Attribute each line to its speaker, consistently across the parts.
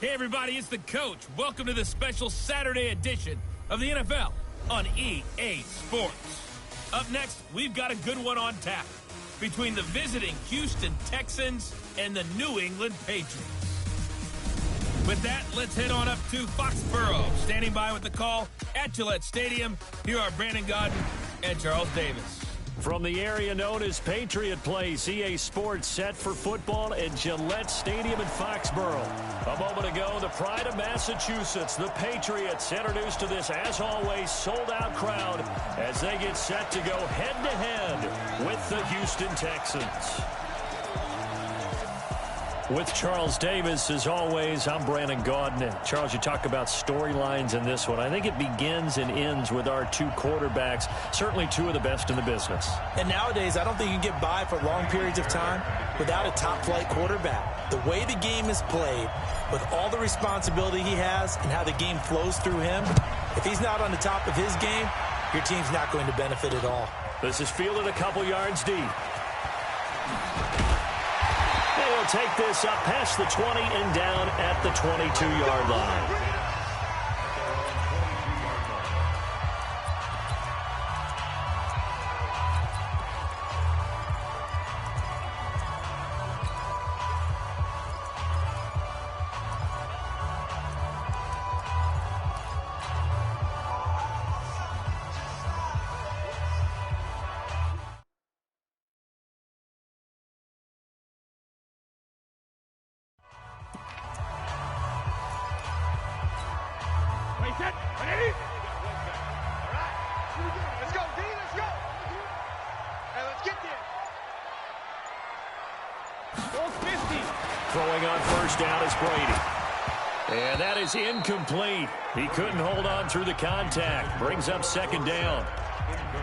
Speaker 1: Hey everybody, it's the coach. Welcome to the special Saturday edition of the NFL on EA Sports. Up next, we've got a good one on tap between the visiting Houston Texans and the New England Patriots. With that, let's head on up to Foxborough. Standing by with the call at Gillette Stadium, here are Brandon Gaudin and Charles Davis.
Speaker 2: From the area known as Patriot Place, EA Sports set for football at Gillette Stadium in Foxborough. A moment ago, the pride of Massachusetts, the Patriots, introduced to this, as always, sold-out crowd as they get set to go head-to-head with the Houston Texans. With Charles Davis, as always, I'm Brandon Gaudin. Charles, you talk about storylines in this one. I think it begins and ends with our two quarterbacks, certainly two of the best in the business.
Speaker 3: And nowadays, I don't think you can get by for long periods of time without a top-flight quarterback. The way the game is played, with all the responsibility he has and how the game flows through him, if he's not on the top of his game, your team's not going to benefit at all.
Speaker 2: This is fielded a couple yards deep. They'll take this up past the 20 and down at the 22-yard line. Throwing on first down is Brady. And that is incomplete. He couldn't hold on through the contact. Brings up second down.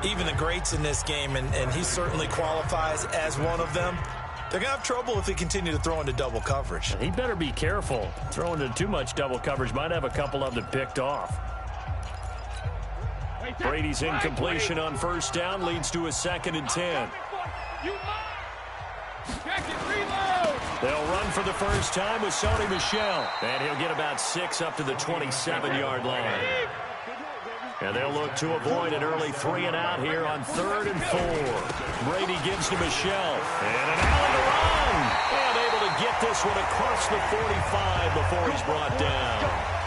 Speaker 3: Even the greats in this game, and he certainly qualifies as one of them, they're going to have trouble if they continue to throw into double coverage.
Speaker 2: He better be careful. Throwing into too much double coverage might have a couple of them picked off. Brady's incompletion on first down leads to a 2nd and 10. They'll run for the first time with Sony Michel. And he'll get about 6 up to the 27-yard line. And they'll look to avoid an early 3 and out here on 3rd and 4. Brady gives to Michel. And an alley to run. And able to get this one across the 45 before he's brought down.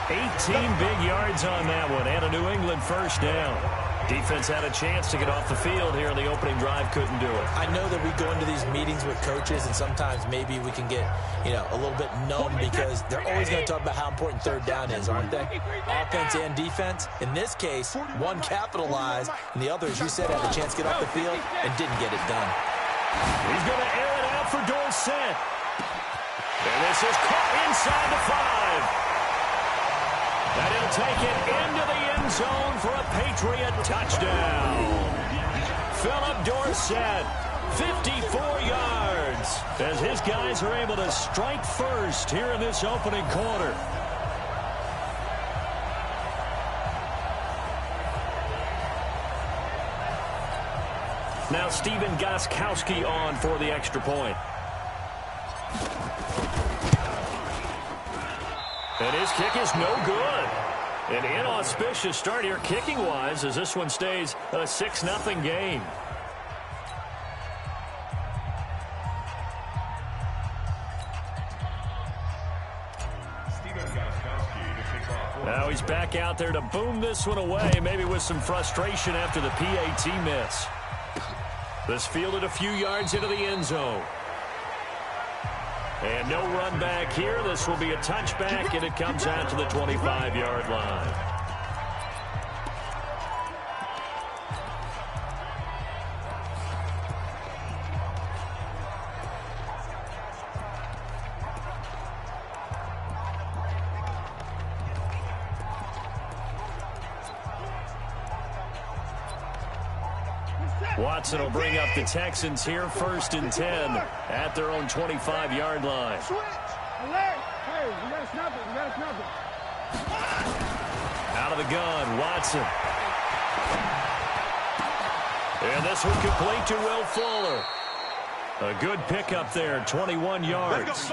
Speaker 2: 18 big yards on that one. And a New England first down. Defense had a chance to get off the field here in the opening drive, couldn't do it.
Speaker 3: I know that we go into these meetings with coaches, and sometimes maybe we can get, a little bit numb because they're always going to talk about how important third down is, aren't they? Offense and defense. In this case, one capitalized, and the other, as you said, had a chance to get off the field and didn't get it done.
Speaker 2: He's going to air it out for Dorsett. And this is caught inside the 5. And he'll take it into the end zone for a Patriot touchdown. Philip Dorsett, 54 yards, as his guys are able to strike first here in this opening quarter. Now Stephen Gostkowski on for the extra point. And his kick is no good. An inauspicious start here kicking-wise as this one stays a 6-0 game. Now he's back out there to boom this one away, maybe with some frustration after the PAT miss. This fielded a few yards into the end zone. And no run back here. This will be a touchback, and it comes out to the 25-yard line. Watson will bring up the Texans here 1st and 10 at their own 25-yard line. Out of the gun, Watson. And this one complete to Will Fuller. A good pickup there, 21 yards.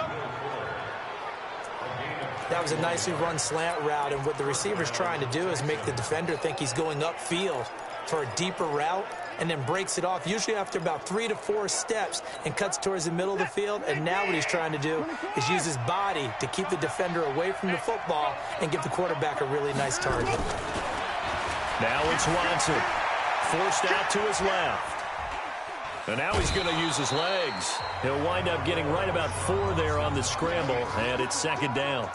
Speaker 3: That was a nicely run slant route, and what the receiver's trying to do is make the defender think he's going upfield for a deeper route, and then breaks it off, usually after about 3 to 4 steps, and cuts towards the middle of the field. And now what he's trying to do is use his body to keep the defender away from the football and give the quarterback a really nice target.
Speaker 2: Now it's Watson, forced out to his left. And now he's going to use his legs. He'll wind up getting right about 4 there on the scramble, and it's second down.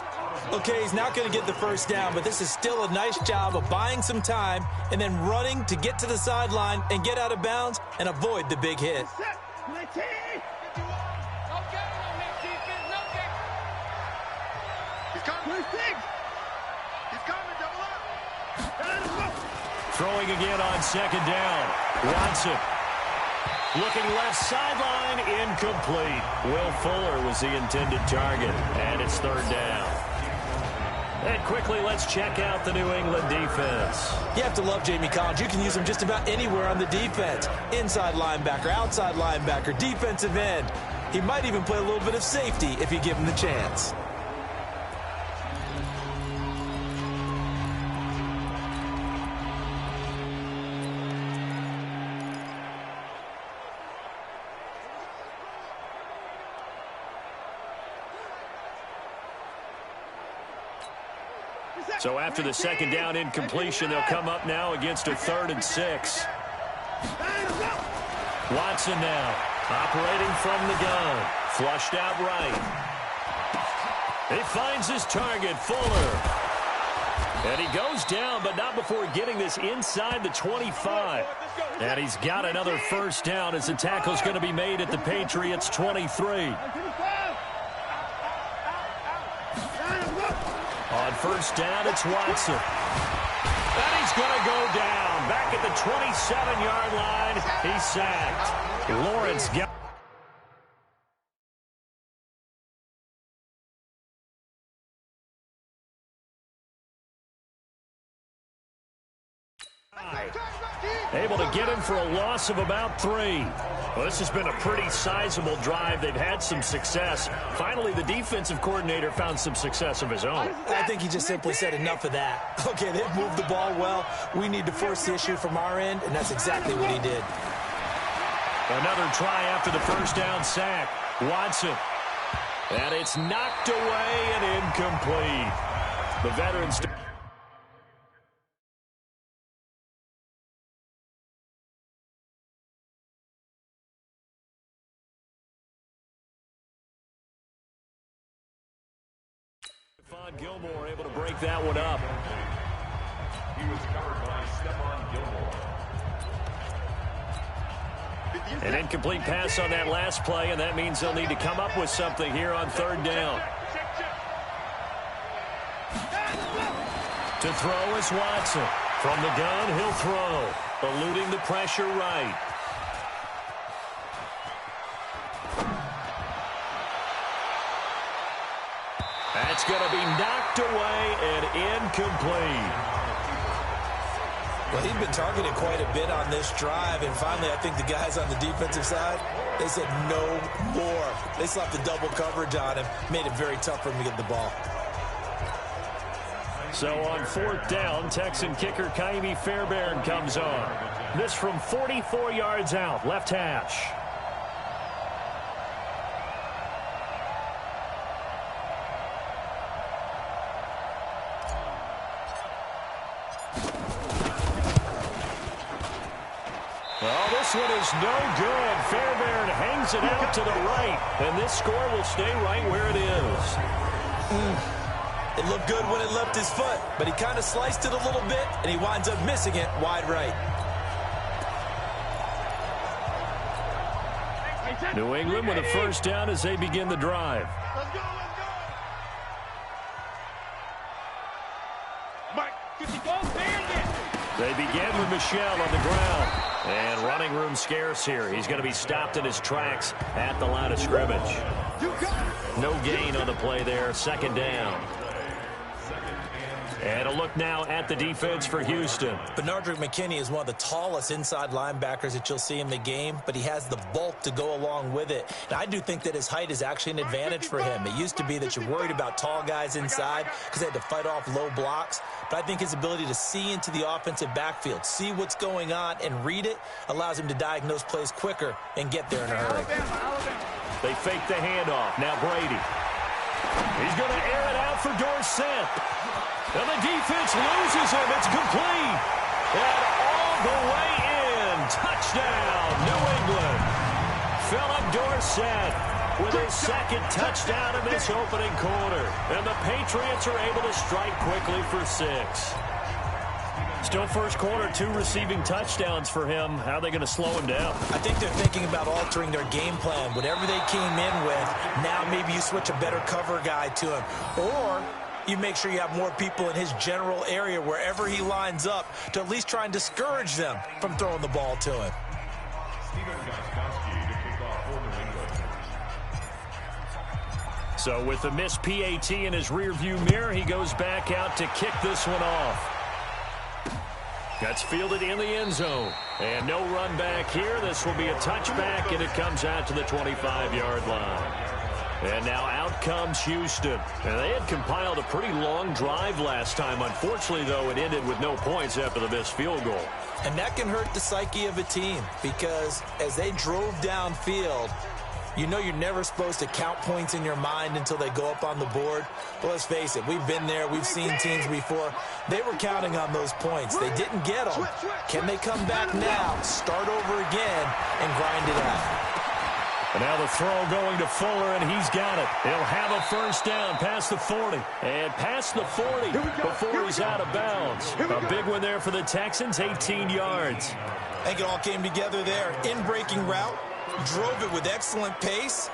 Speaker 3: Okay, he's not going to get the first down, but this is still a nice job of buying some time and then running to get to the sideline and get out of bounds and avoid the big hit.
Speaker 2: Throwing again on second down. Watson. Looking left sideline, incomplete. Will Fuller was the intended target, and it's third down. And quickly, let's check out the New England defense.
Speaker 3: You have to love Jamie Collins. You can use him just about anywhere on the defense. Inside linebacker, outside linebacker, defensive end. He might even play a little bit of safety if you give him the chance.
Speaker 2: So after the second down incompletion, they'll come up now against a 3rd and 6. Watson now, operating from the gun. Flushed out right. He finds his target, Fuller. And he goes down, but not before getting this inside the 25. And he's got another first down as the tackle's going to be made at the Patriots' 23. On first down, it's Watson. And he's going to go down. Back at the 27-yard line, he's sacked. Lawrence got... Able to get him for a loss of about 3. Well, this has been a pretty sizable drive. They've had some success. Finally, the defensive coordinator found some success of his own.
Speaker 3: I think he just simply said enough of that. Okay, they've moved the ball well. We need to force the issue from our end, and that's exactly what he did.
Speaker 2: Another try after the first down sack. Watson. And it's knocked away and incomplete. The veterans... Gilmore able to break that one up.
Speaker 4: He was covered by Stephon Gilmore.
Speaker 2: An incomplete pass on that last play, and that means they'll need to come up with something here on third down. To throw is Watson. From the gun, he'll throw. Eluding the pressure right. That's going to be knocked away and incomplete.
Speaker 3: Well, he's been targeted quite a bit on this drive, and finally I think the guys on the defensive side, they said no more. They slapped the double coverage on him, made it very tough for him to get the ball.
Speaker 2: So on fourth down, Texan kicker Kaimi Fairbairn comes on. This from 44 yards out, left hash. This one is no good. Fairbairn hangs it out to the right, and this score will stay right where it is.
Speaker 3: It looked good when it left his foot, but he kind of sliced it a little bit, and he winds up missing it wide right.
Speaker 2: New England with a first down as they begin the drive.
Speaker 4: Let's go, let's go. Mike, 50
Speaker 2: They begin with Michel on the ground. And running room scarce here. He's going to be stopped in his tracks at the line of scrimmage. No gain on the play there. Second down. And a look now at the defense for Houston.
Speaker 3: Benardrick McKinney is one of the tallest inside linebackers that you'll see in the game, but he has the bulk to go along with it. And I do think that his height is actually an advantage for him. It used to be that you're worried about tall guys inside because they had to fight off low blocks. But I think his ability to see into the offensive backfield, see what's going on, and read it allows him to diagnose plays quicker and get there in a hurry.
Speaker 2: They fake the handoff. Now Brady. He's going to air it out for Dorsett. And the defense loses him. It's complete. And all the way in. Touchdown, New England. Philip Dorsett with his second touchdown in this opening quarter. And the Patriots are able to strike quickly for 6. Still first quarter, 2 receiving touchdowns for him. How are they going to slow him down?
Speaker 3: I think they're thinking about altering their game plan. Whatever they came in with, now maybe you switch a better cover guy to him. Or you make sure you have more people in his general area wherever he lines up to at least try and discourage them from throwing the ball to him.
Speaker 2: So with the missed PAT in his rearview mirror, he goes back out to kick this one off. That's fielded in the end zone. And no run back here. This will be a touchback, and it comes out to the 25-yard line. And now out comes Houston. And they had compiled a pretty long drive last time. Unfortunately, though, it ended with no points after the missed field goal.
Speaker 3: And that can hurt the psyche of a team because as they drove downfield, you know you're never supposed to count points in your mind until they go up on the board. But let's face it, we've been there. We've seen teams before. They were counting on those points. They didn't get them. Can they come back now, start over again, and grind it out?
Speaker 2: And now the throw going to Fuller, and he's got it. He'll have a first down past the 40. And past the 40 before he's out of bounds. A big one there for the Texans, 18 yards.
Speaker 3: I think it all came together there. In-breaking route. Drove it with excellent pace.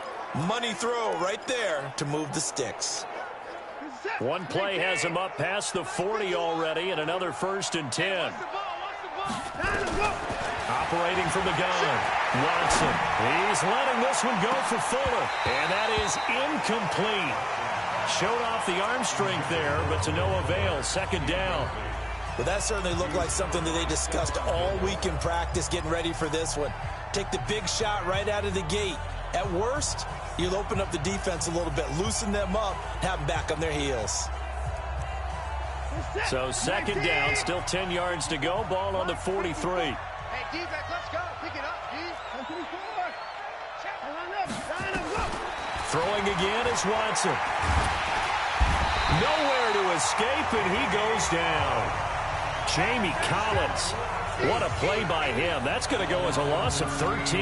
Speaker 3: Money throw right there to move the sticks.
Speaker 2: One play has him up past the 40 already, and another 1st and 10. Operating from the gun, Watson. He's letting this one go for Fuller, and that is incomplete. Showed off the arm strength there, but to no avail. 2nd down.
Speaker 3: Well, that certainly looked like something that they discussed all week in practice getting ready for this one. Take the big shot right out of the gate. At worst, you'll open up the defense a little bit, loosen them up, have them back on their heels.
Speaker 2: So 2nd down, still 10 yards to go. Ball on the 43.
Speaker 5: Hey, defense, let's go. Pick it up, D.
Speaker 2: Throwing again is Watson. Nowhere to escape, and he goes down. Jamie Collins. What a play by him. That's going to go as a loss of 13.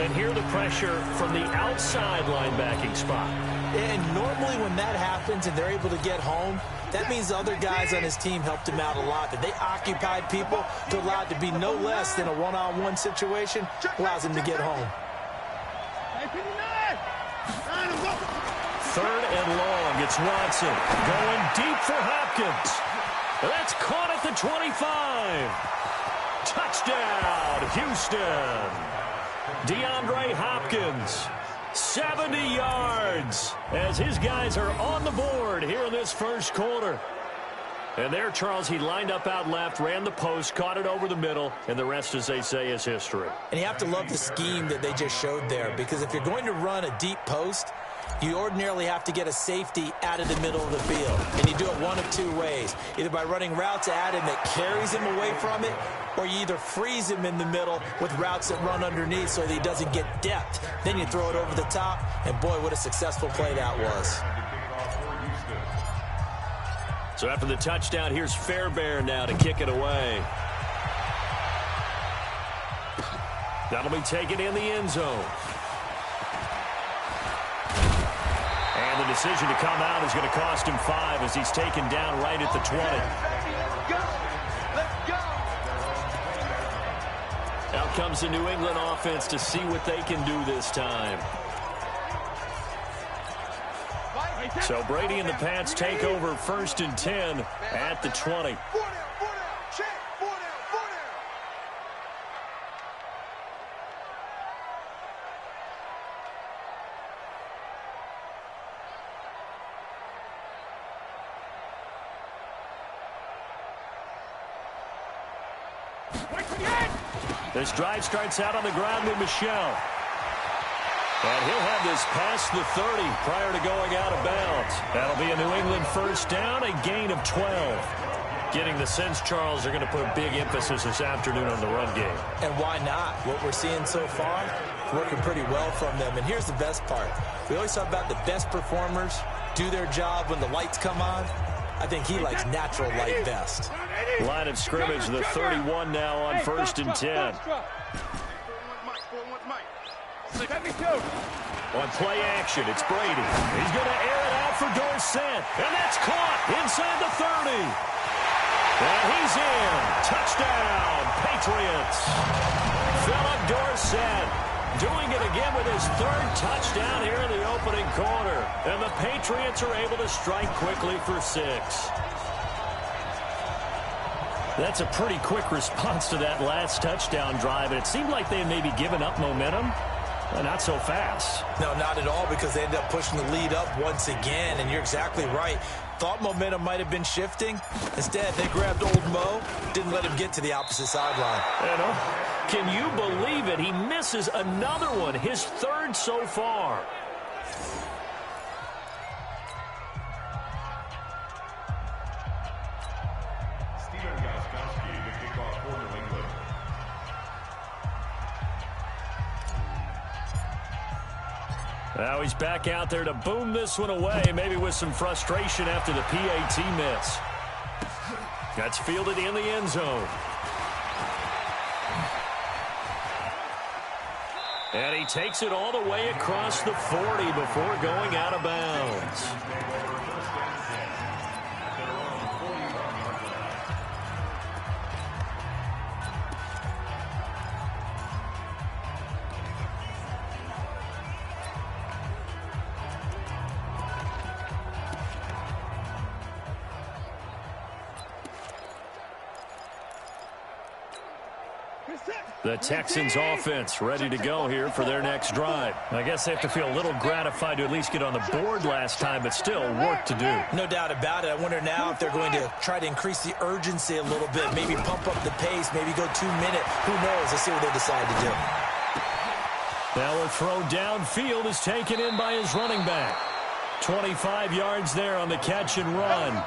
Speaker 2: And here the pressure from the outside linebacking spot.
Speaker 3: And normally when that happens and they're able to get home, that means the other guys on his team helped him out a lot. That they occupied people to allow it to be no less than a one-on-one situation, allows him to get home.
Speaker 2: 3rd and long. It's Watson going deep for Hopkins. That's caught at the 25. Touchdown, Houston. DeAndre Hopkins, 70 yards as his guys are on the board here in this first quarter. And there, Charles, he lined up out left, ran the post, caught it over the middle, and the rest, as they say, is history.
Speaker 3: And you have to love the scheme that they just showed there, because if you're going to run a deep post, you ordinarily have to get a safety out of the middle of the field. And you do it one of 2 ways. Either by running routes at him that carries him away from it, or you either freeze him in the middle with routes that run underneath so that he doesn't get depth. Then you throw it over the top, and boy, what a successful play that was.
Speaker 2: So after the touchdown, here's Fairbairn now to kick it away. That'll be taken in the end zone. And the decision to come out is going to cost him 5 as he's taken down right at the 20. Out comes the New England offense to see what they can do this time. So Brady and the Pats take over 1st and 10 at the 20. This drive starts out on the ground with Michel. And he'll have this past the 30 prior to going out of bounds. That'll be a New England first down, a gain of 12. Getting the sense, Charles, they're going to put a big emphasis this afternoon on the run game.
Speaker 3: And why not? What we're seeing so far is working pretty well from them. And here's the best part. We always talk about the best performers do their job when the lights come on. I think he likes natural light best.
Speaker 2: Line of scrimmage, the 31 now on 1st and 10. On play action, it's Brady. He's going to air it out for Dorsett. And that's caught inside the 30. And he's in. Touchdown, Patriots. Philip Dorsett doing it again with his 3rd touchdown here in the opening quarter. And the Patriots are able to strike quickly for 6. That's a pretty quick response to that last touchdown drive. And it seemed like they had maybe given up momentum. Not so fast.
Speaker 3: No, not at all, because they ended up pushing the lead up once again. And you're exactly right. Thought momentum might have been shifting. Instead, they grabbed old Mo, didn't let him get to the opposite sideline.
Speaker 2: Can you believe it? He misses another one, his 3rd so far. Now he's back out there to boom this one away, maybe with some frustration after the PAT miss. That's fielded in the end zone. And he takes it all the way across the 40 before going out of bounds. The Texans offense ready to go here for their next drive. I guess they have to feel a little gratified to at least get on the board last time, but still work to do.
Speaker 3: No doubt about it. I wonder now if they're going to try to increase the urgency a little bit, maybe pump up the pace, maybe go 2-minute. Who knows? Let's see what they decide to do.
Speaker 2: Now a throw downfield is taken in by his running back. 25 yards there on the catch and run.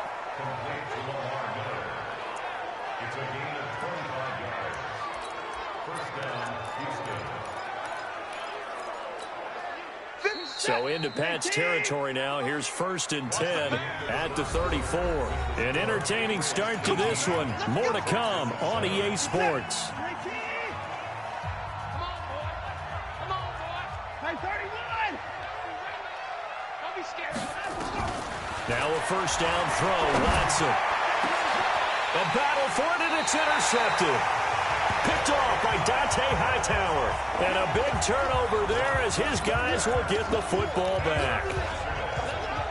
Speaker 2: So into Pat's territory now. Here's 1st and 10 at the 34. An entertaining start to this one. More to come on EA Sports. Now a 1st down throw. Watson. A battle for it, and it's intercepted. Picked off by Dante Hightower. And a big turnover there as his guys will get the football back.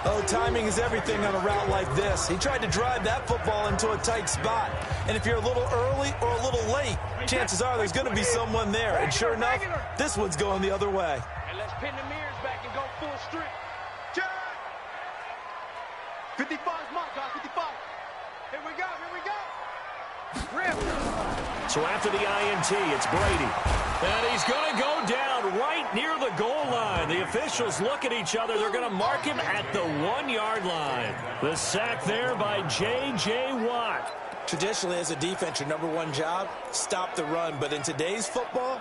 Speaker 3: Oh, timing is everything on a route like this. He tried to drive that football into a tight spot. And if you're a little early or a little late, chances are there's going to be someone there. And sure enough, this one's going the other way.
Speaker 5: And let's pin the mirrors back and go full streak. 55's mark, guys, 55. Here we go, here we go.
Speaker 2: So after the INT, it's Brady. And he's going to go down right near the goal line. The officials look at each other. They're going to mark him at the 1-yard line. The sack there by J.J. Watt.
Speaker 3: Traditionally, as a defense, your #1 job, stop the run. But in today's football,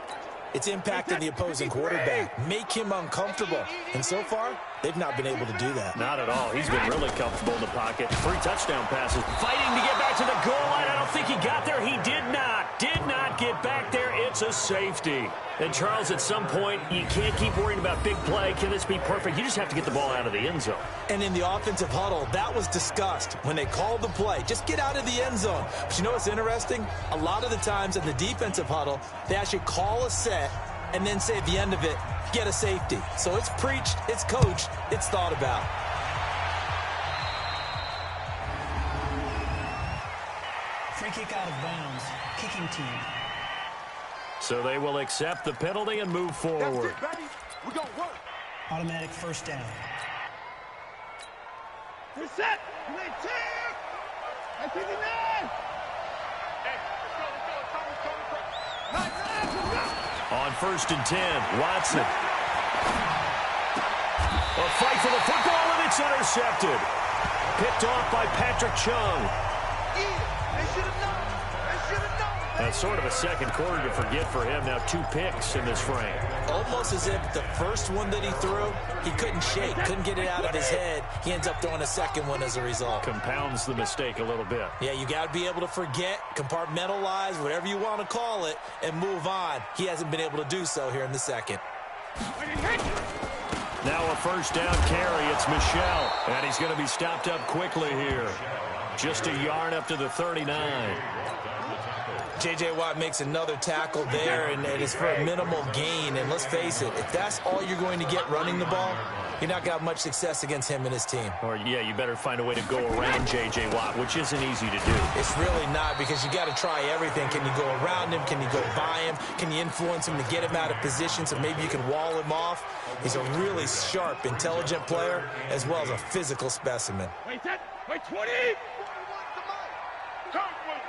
Speaker 3: it's impacting the opposing quarterback. Make him uncomfortable. And so far, they've not been able to do that.
Speaker 2: Not at all. He's been really comfortable in the pocket. 3 touchdown passes. Fighting to get back to the goal line. I don't think he got there. He did not. Did not get back there. It's a safety. And, Charles, at some point, you can't keep worrying about big play. Can this be perfect? You just have to get the ball out of the end zone.
Speaker 3: And in the offensive huddle, that was discussed when they called the play. Just get out of the end zone. But you know what's interesting? A lot of the times in the defensive huddle, they actually call a set and then say at the end of it, get a safety. So it's preached, it's coached, it's thought about.
Speaker 6: Free kick out of bounds. Kicking team.
Speaker 2: So they will accept the penalty and move forward.
Speaker 5: That's it, baby. We're going to work.
Speaker 6: Automatic first down.
Speaker 5: Reset. You ain't 10. That's 59. Hey, let's go. Nice.
Speaker 2: On 1st and 10, Watson. A fight for the football, and it's intercepted. Picked off by Patrick Chung. That's sort of a second quarter to forget for him. Now 2 picks in this frame.
Speaker 3: Almost as if the first one that he threw, he couldn't shake, couldn't get it out of his head. He ends up throwing a second one as a result.
Speaker 2: Compounds the mistake a little bit.
Speaker 3: Yeah, you got to be able to forget, compartmentalize, whatever you want to call it, and move on. He hasn't been able to do so here in the second.
Speaker 2: Now a first down carry. It's Michel. And he's going to be stopped up quickly here. Just a yard up to the 39.
Speaker 3: J.J. Watt makes another tackle there, and it's for a minimal gain. And let's face it, if that's all you're going to get running the ball, you're not going to have much success against him and his team.
Speaker 2: Or, yeah, you better find a way to go around J.J. Watt, which isn't easy to do.
Speaker 3: It's really not, because you got to try everything. Can you go around him? Can you go by him? Can you influence him to get him out of position so maybe you can wall him off? He's a really sharp, intelligent player, as well as a physical specimen.
Speaker 5: Wait, 20! Jumper!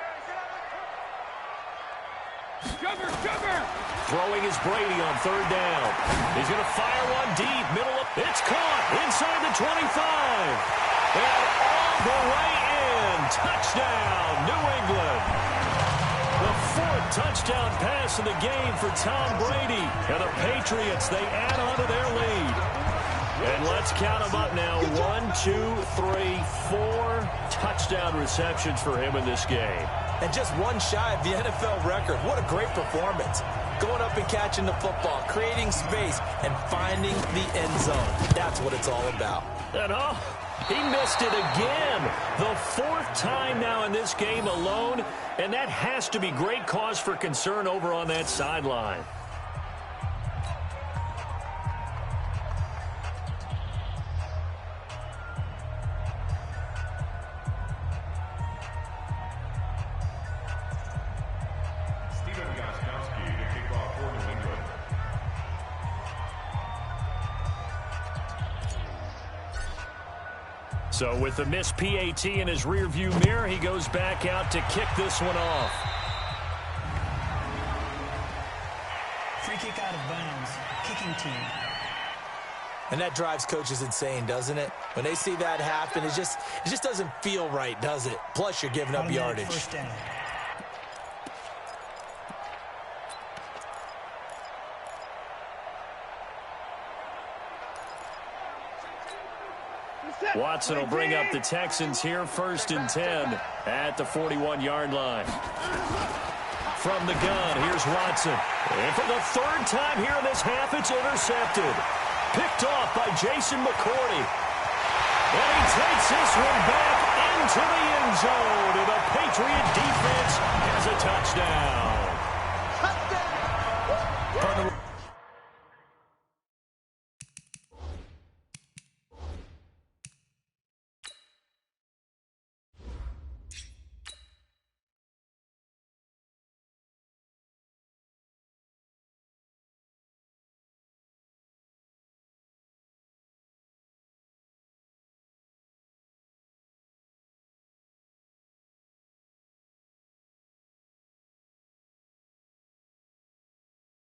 Speaker 2: Throwing is Brady on 3rd down. He's going to fire one deep, middle of. It's caught inside the 25. And all the way in. Touchdown, New England. The 4th touchdown pass of the game for Tom Brady. And the Patriots, they add on to their lead. And let's count them up now. 1, 2, 3, 4 touchdown receptions for him in this game.
Speaker 3: And just one shy of the NFL record. What a great performance. Going up and catching the football, creating space, and finding the end zone. That's what it's all about.
Speaker 2: And he missed it again. The 4th time now in this game alone. And that has to be great cause for concern over on that sideline. So with the missed PAT in his rearview mirror, he goes back out to kick this one off.
Speaker 6: Free kick out of bounds. Kicking team.
Speaker 3: And that drives coaches insane, doesn't it? When they see that happen, it just doesn't feel right, does it? Plus, you're giving up yardage.
Speaker 6: First down.
Speaker 2: Watson will bring up the Texans here, 1st and 10 at the 41-yard line. From the gun, here's Watson. And for the 3rd time here in this half, it's intercepted. Picked off by Jason McCourty. And he takes this one back into the end zone. And the Patriot defense has a touchdown.